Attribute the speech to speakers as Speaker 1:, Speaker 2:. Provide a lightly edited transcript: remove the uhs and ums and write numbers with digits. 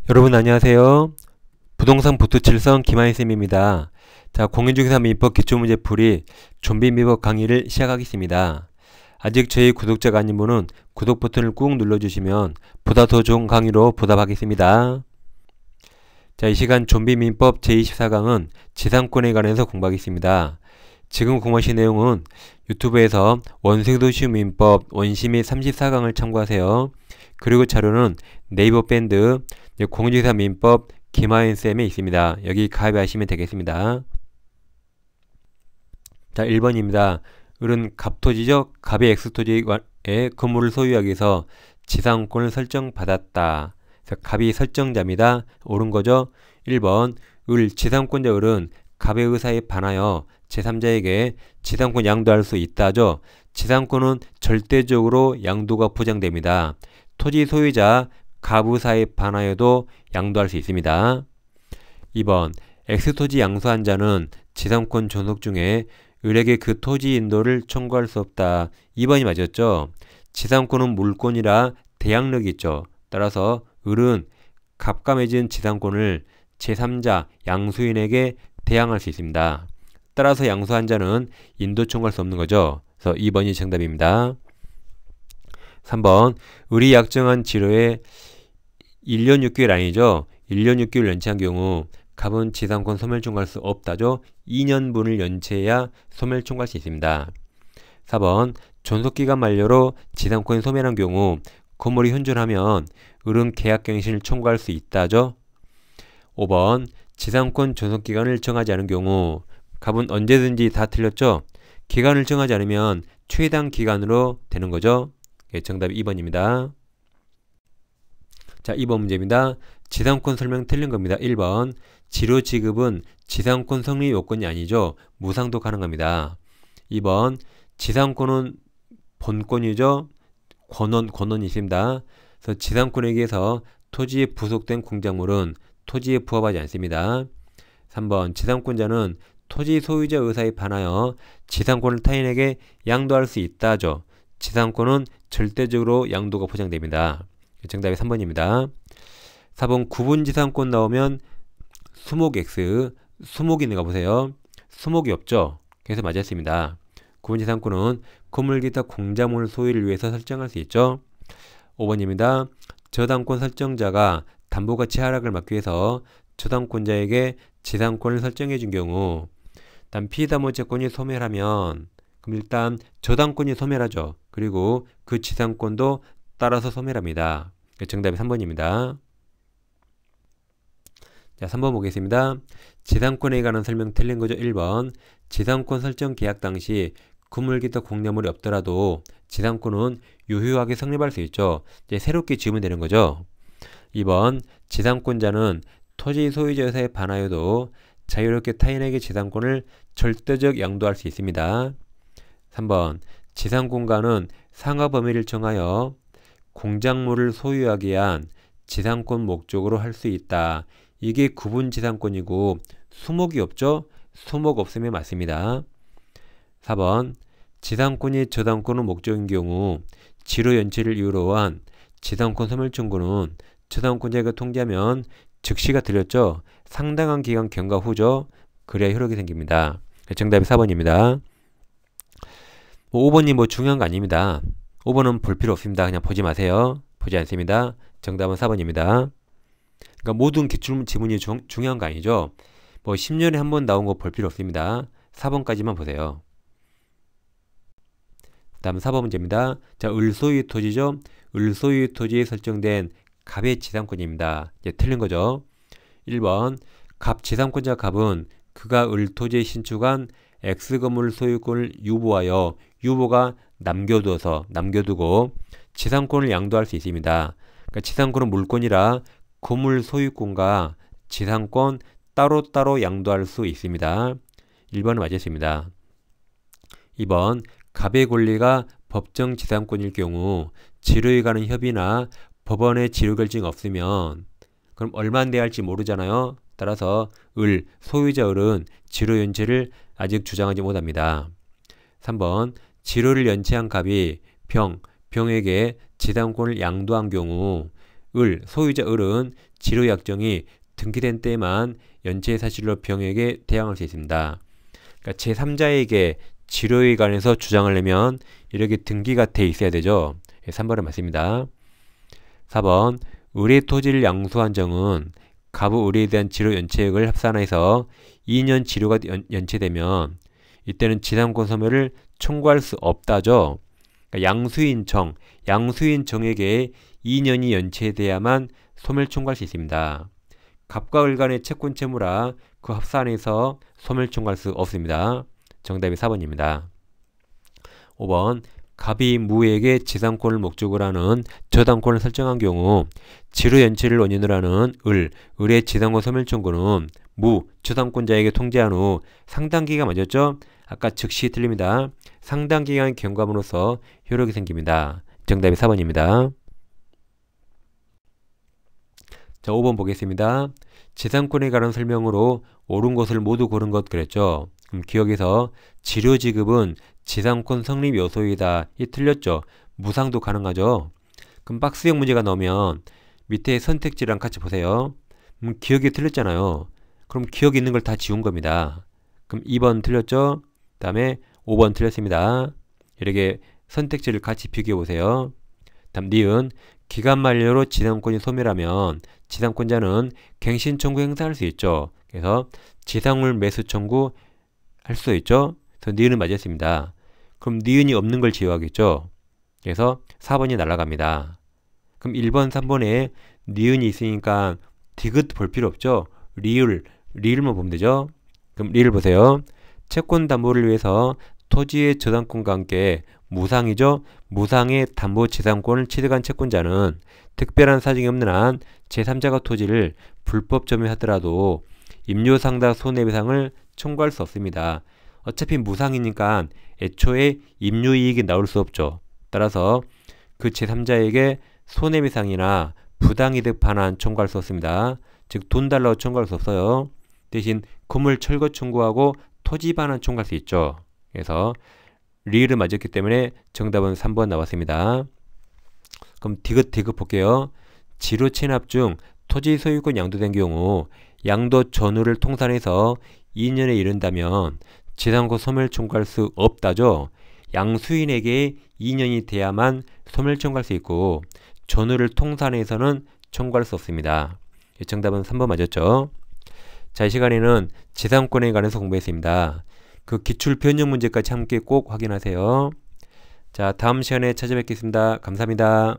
Speaker 1: 여러분 안녕하세요. 부동산 부투칠성 김하인쌤입니다. 자, 공인중개사 민법 기초문제 풀이 좀비 민법 강의를 시작하겠습니다. 아직 저희 구독자가 아닌 분은 구독 버튼을 꾹 눌러주시면 보다 더 좋은 강의로 보답하겠습니다. 자, 이 시간 좀비 민법 제24강은 지상권에 관해서 공부하겠습니다. 지금 공부하신 내용은 유튜브에서 원색도시 민법 원시 및 34강을 참고하세요. 그리고 자료는 네이버 밴드 공인중개사 민법 김하인쌤에 있습니다. 여기 가입하시면 되겠습니다. 자, 1번입니다. 을은 갑토지죠. 갑의 X토지의 건물을 소유하기 위해서 지상권을 설정받았다. 그래서 갑이 설정자입니다. 옳은 거죠. 1번 을 지상권자 을은 갑의 의사에 반하여 제3자에게 지상권 양도할 수 있다죠. 지상권은 절대적으로 양도가 보장됩니다. 토지 소유자 갑 의사에 반하여도 양도할 수 있습니다. 2번 X토지 양수한 자는 지상권 존속 중에 을에게 그 토지 인도를 청구할 수 없다. 2번이 맞았죠. 지상권은 물권이라 대항력이 있죠. 따라서 을은 갑과 맺은 지상권을 제3자 양수인에게 대항할 수 있습니다. 따라서 양수한 자는 인도 청구할 수 없는 거죠. 그래서 2번이 정답입니다. 3번 을이 약정한 지로에 1년 6개월 아니죠. 1년 6개월 연체한 경우 갑은 지상권 소멸 청구할 수 없다죠. 2년분을 연체해야 소멸 청구할 수 있습니다. 4번 존속기간 만료로 지상권이 소멸한 경우 건물이 현존하면 을은 계약갱신을 청구할 수 있다죠. 5번 지상권 존속기간을 정하지 않은 경우 갑은 언제든지 다 틀렸죠. 기간을 정하지 않으면 최단 기간으로 되는 거죠. 정답이 2번입니다. 자, 2번 문제입니다. 지상권 설명 틀린 겁니다. 1번 지로 지급은 지상권 성립 요건이 아니죠. 무상도 가능합니다. 2번 지상권은 본권이죠. 권원이 있습니다. 그래서 지상권에 의해서 토지에 부속된 공작물은 토지에 부합하지 않습니다. 3번 지상권자는 토지 소유자 의사에 반하여 지상권을 타인에게 양도할 수 있다죠. 지상권은 절대적으로 양도가 보장됩니다. 정답이 3번입니다. 4번 구분지상권 나오면 수목 X, 수목이 있는가 보세요. 수목이 없죠. 그래서 맞았습니다. 구분지상권은 건물 기타 공작물 소유를 위해서 설정할 수 있죠. 5번입니다. 저당권 설정자가 담보가치 하락을 막기 위해서 저당권자에게 지상권을 설정해 준 경우 일단 피담보채권이 소멸하면 그럼 일단 저당권이 소멸하죠. 그리고 그 지상권도 따라서 소멸합니다. 정답이 3번입니다. 자, 3번 보겠습니다. 지상권에 관한 설명 틀린 거죠. 1번 지상권 설정 계약 당시 건물 기타 공작물이 없더라도 지상권은 유효하게 성립할 수 있죠. 이제 새롭게 지으면 되는 거죠. 2번 지상권자는 토지 소유자 의사에 반하여도 자유롭게 타인에게 지상권을 절대적 양도할 수 있습니다. 3번 지상권가는 상하 범위를 정하여 공작물을 소유하기 위한 지상권 목적으로 할 수 있다. 이게 구분지상권이고 수목이 없죠? 수목 없으면 맞습니다. 4번 지상권이 저당권의 목적인 경우 지로 연체를 이유로 한 지상권 소멸 청구는 저당권자가 통지하면 즉시가 들렸죠? 상당한 기간 경과 후죠? 그래야 효력이 생깁니다. 정답이 4번입니다. 5번이 뭐 중요한 거 아닙니다. 5번은 볼 필요 없습니다. 그냥 보지 마세요. 보지 않습니다. 정답은 4번입니다. 그러니까 모든 기출 지문이 중요한 거 아니죠. 뭐 10년에 한 번 나온 거 볼 필요 없습니다. 4번까지만 보세요. 다음 4번 문제입니다. 자, 을소유 토지죠. 을소유 토지에 설정된 갑의 지상권입니다. 이제 틀린 거죠. 1번 갑 지상권자 갑은 그가 을토지에 신축한 X건물 소유권을 유보하여 유보가 남겨두고 지상권을 양도할 수 있습니다. 그러니까 지상권은 물권이라 건물 소유권과 지상권 따로따로 양도할 수 있습니다. 1번은 맞았습니다. 2번 갑의 권리가 법정 지상권일 경우 지료에 관한 협의나 법원의 지료 결정이 없으면 그럼 얼마 내야 할지 모르잖아요. 따라서 소유자 을은 지료 연체를 아직 주장하지 못합니다. 3번 지료를 연체한 갑이 병에게 지상권을 양도한 경우 소유자 을은 지료약정이 등기된 때만 연체 사실로 병에게 대항할 수 있습니다. 그러니까 제3자에게 지료에 관해서 주장을 내면 이렇게 등기가 돼 있어야 되죠. 3번은 맞습니다. 4번 을의 토지를 양수한 정은 갑의 을에 대한 지료 연체액을 합산해서 2년 지료가 연체되면 이때는 지상권 소멸을 청구할 수 없다죠. 그러니까 양수인 정에게 2년이 연체돼야만 소멸 청구할 수 있습니다. 갑과 을 간의 채권 채무라 그 합산해서 소멸 청구할 수 없습니다. 정답이 4번입니다. 5번 갑이 무에게 지상권을 목적으로 하는 저당권을 설정한 경우 지료 연체를 원인으로 하는 을의 지상권 소멸 청구는 저당권자에게 통지한 후 상당기간 맞았죠? 아까 즉시 틀립니다. 상당기간 경과함으로써 효력이 생깁니다. 정답이 4번입니다. 자, 5번 보겠습니다. 지상권에 관한 설명으로 옳은 것을 모두 고른 것 그랬죠. 그럼 기억에서 지료 지급은 지상권 성립 요소이다. 이 틀렸죠. 무상도 가능하죠. 그럼 박스형 문제가 나오면 밑에 선택지랑 같이 보세요. 기억이 틀렸잖아요. 그럼 기억이 있는 걸 다 지운 겁니다. 그럼 2번 틀렸죠. 그 다음에 5번 틀렸습니다. 이렇게 선택지를 같이 비교해 보세요. 다음 니은 기간 만료로 지상권이 소멸하면 지상권자는 갱신 청구 행사할 수 있죠. 그래서 지상물 매수 청구 할 수 있죠. 그래서 니은은 맞았습니다. 그럼 니은이 없는 걸 지워야겠죠. 그래서 4번이 날아갑니다. 그럼 1번, 3번에 니은이 있으니까 디귿 볼 필요 없죠. 리을만 보면 되죠. 그럼 리을 보세요. 채권 담보를 위해서 토지의 저당권과 함께 무상이죠. 무상의 담보 지상권을 취득한 채권자는 특별한 사정이 없는 한 제3자가 토지를 불법 점유하더라도 임료상당 손해배상을 청구할 수 없습니다. 어차피 무상이니까 애초에 임료이익이 나올 수 없죠. 따라서 그 제3자에게 손해배상이나 부당이득 반환 청구할 수 없습니다. 즉 돈 달라고 청구할 수 없어요. 대신 건물 철거 청구하고 토지 반환 청구할 수 있죠. 그래서 리을을 맞았기 때문에 정답은 3번 나왔습니다. 그럼 디귿 볼게요. 지료 체납 중 토지 소유권 양도된 경우 양도 전후를 통산해서 2년에 이른다면 지상권 소멸 청구할 수 없다죠. 양수인에게 2년이 돼야만 소멸 청구할 수 있고 전후를 통산해서는 청구할 수 없습니다. 정답은 3번 맞았죠. 자, 이 시간에는 지상권에 관해서 공부했습니다. 그 기출 변형 문제까지 함께 꼭 확인하세요. 자, 다음 시간에 찾아뵙겠습니다. 감사합니다.